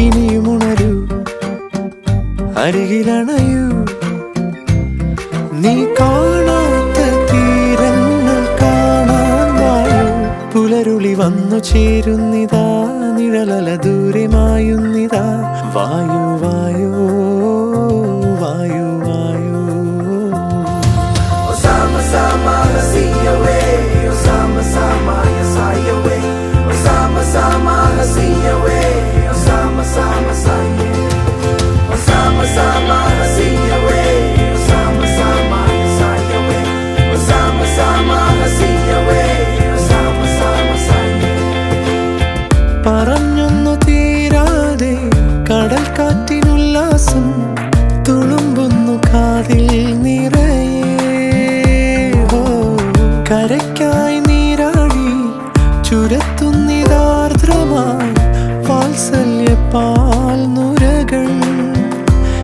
ഇനിയും ഉണരൂ, അരികിലണയൂ. നീ കാണാത്ത തീരങ്ങൾ കാണാൻ വായു. പുലരുളി വന്നു ചേരുന്നിതാ, നിഴലല ദൂരെ മായുന്നിതാ. വായു വായു വായു വായു. Sama-sama hasiyawe, sama-sama yasayawe, sama-sama hasiyawe, sama-sama saye, sama-sama hasiyawe, sama-sama yasayawe, sama-sama hasiyawe, sama-sama saye. പറഞ്ഞൊന്നു തീരാതെ കടൽ കാറ്റിനുല്ലാസം തുളുമ്പുന്നു കാതിൽ നിറയെ. കരയ്ക്കായി നീരാടി ചുരത്തുന്നിതാർദ്രമായി വാത്സല്യപ്പാൽ